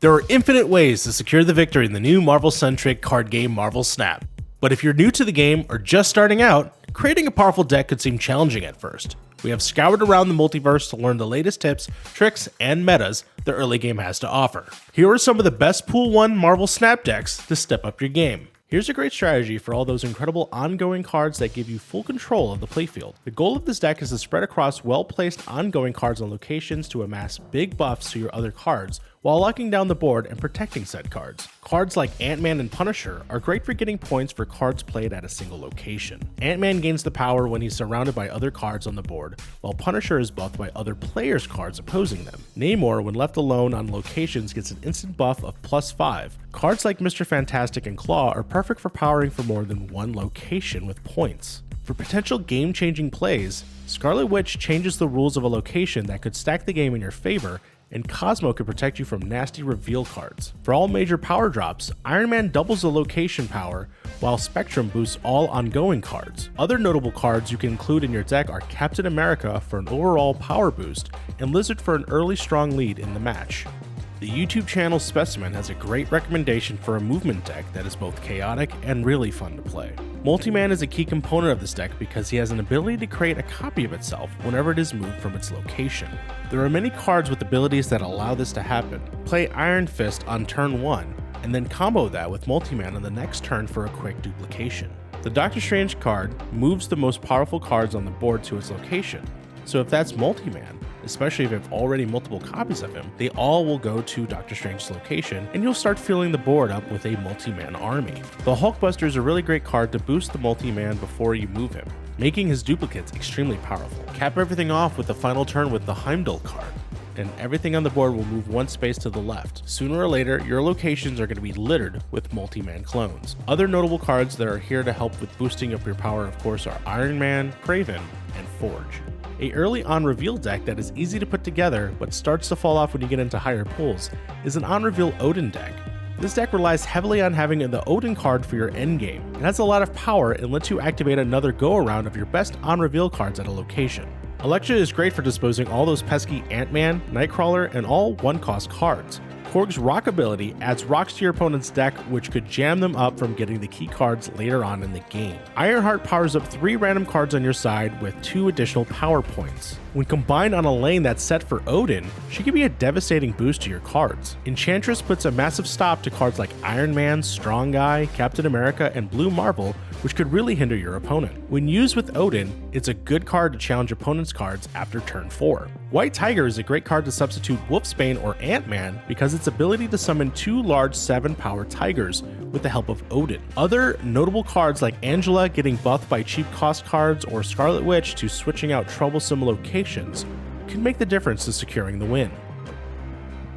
There are infinite ways to secure the victory in the new Marvel-centric card game Marvel Snap. But if you're new to the game or just starting out, creating a powerful deck could seem challenging at first. We have scoured around the multiverse to learn the latest tips, tricks, and metas the early game has to offer. Here are some of the best Pool 1 Marvel Snap decks to step up your game. Here's a great strategy for all those incredible ongoing cards that give you full control of the playfield. The goal of this deck is to spread across well-placed ongoing cards on locations to amass big buffs to your other cards while locking down the board and protecting said cards. Cards like Ant-Man and Punisher are great for getting points for cards played at a single location. Ant-Man gains the power when he's surrounded by other cards on the board, while Punisher is buffed by other players' cards opposing them. Namor, when left alone on locations, gets an instant buff of +5. Cards like Mr. Fantastic and Claw are perfect for powering for more than one location with points. For potential game-changing plays, Scarlet Witch changes the rules of a location that could stack the game in your favor, and Cosmo could protect you from nasty reveal cards. For all major power drops, Iron Man doubles the location power, while Spectrum boosts all ongoing cards. Other notable cards you can include in your deck are Captain America for an overall power boost, and Lizard for an early strong lead in the match. The YouTube channel Specimen has a great recommendation for a movement deck that is both chaotic and really fun to play. Multi-Man is a key component of this deck because he has an ability to create a copy of itself whenever it is moved from its location. There are many cards with abilities that allow this to happen. Play Iron Fist on turn 1, and then combo that with Multi-Man on the next turn for a quick duplication. The Doctor Strange card moves the most powerful cards on the board to its location, so if that's Multi-Man, especially if you have already multiple copies of him, they all will go to Doctor Strange's location, and you'll start filling the board up with a multi-man army. The Hulkbuster is a really great card to boost the multi-man before you move him, making his duplicates extremely powerful. Cap everything off with the final turn with the Heimdall card, and everything on the board will move one space to the left. Sooner or later, your locations are going to be littered with multi-man clones. Other notable cards that are here to help with boosting up your power, of course, are Iron Man, Kraven, and Forge. A early on-reveal deck that is easy to put together but starts to fall off when you get into higher pools is an on-reveal Odin deck. This deck relies heavily on having the Odin card for your endgame. It has a lot of power and lets you activate another go-around of your best on-reveal cards at a location. Elektra is great for disposing all those pesky Ant-Man, Nightcrawler, and all one-cost cards. Korg's Rock ability adds rocks to your opponent's deck, which could jam them up from getting the key cards later on in the game. Ironheart powers up 3 random cards on your side with 2 additional power points. When combined on a lane that's set for Odin, she can be a devastating boost to your cards. Enchantress puts a massive stop to cards like Iron Man, Strong Guy, Captain America, and Blue Marvel, which could really hinder your opponent. When used with Odin, it's a good card to challenge opponent's cards after turn 4. White Tiger is a great card to substitute Wolfsbane or Ant-Man because its ability to summon 2 large 7-power tigers with the help of Odin. Other notable cards like Angela getting buffed by cheap cost cards or Scarlet Witch to switching out troublesome locations can make the difference to securing the win.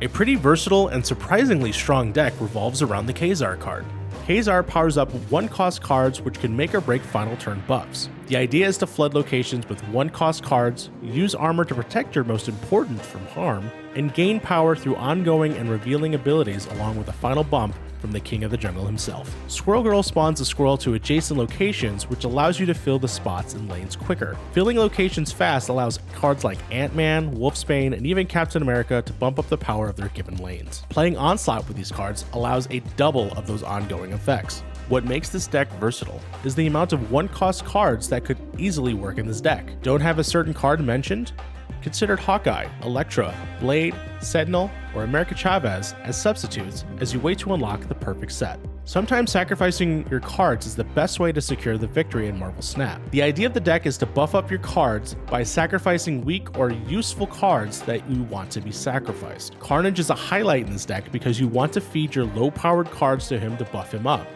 A pretty versatile and surprisingly strong deck revolves around the Khazar card. Khazar powers up 1-cost cards which can make or break final turn buffs. The idea is to flood locations with 1-cost cards, use armor to protect your most important from harm, and gain power through ongoing and revealing abilities along with a final bump from the King of the Jungle himself. Squirrel Girl spawns a squirrel to adjacent locations, which allows you to fill the spots in lanes quicker. Filling locations fast allows cards like Ant-Man, Wolfsbane, and even Captain America to bump up the power of their given lanes. Playing Onslaught with these cards allows a double of those ongoing effects. What makes this deck versatile is the amount of 1-cost cards that could easily work in this deck. Don't have a certain card mentioned? Consider Hawkeye, Elektra, Blade, Sentinel, or America Chavez as substitutes as you wait to unlock the perfect set. Sometimes sacrificing your cards is the best way to secure the victory in Marvel Snap. The idea of the deck is to buff up your cards by sacrificing weak or useful cards that you want to be sacrificed. Carnage is a highlight in this deck because you want to feed your low-powered cards to him to buff him up.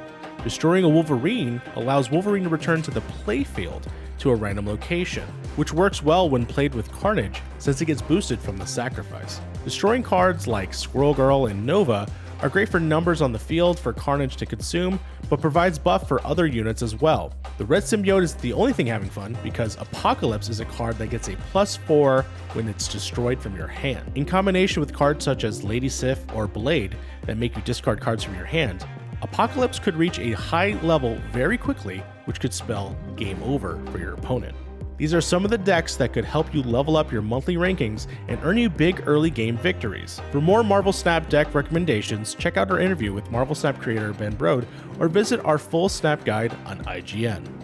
Destroying a Wolverine allows Wolverine to return to the playfield to a random location, which works well when played with Carnage since it gets boosted from the sacrifice. Destroying cards like Squirrel Girl and Nova are great for numbers on the field for Carnage to consume, but provides buff for other units as well. The Red Symbiote is the only thing having fun because Apocalypse is a card that gets a +4 when it's destroyed from your hand. In combination with cards such as Lady Sif or Blade that make you discard cards from your hand, Apocalypse could reach a high level very quickly, which could spell game over for your opponent. These are some of the decks that could help you level up your monthly rankings and earn you big early game victories. For more Marvel Snap deck recommendations, check out our interview with Marvel Snap creator Ben Brode or visit our full Snap guide on IGN.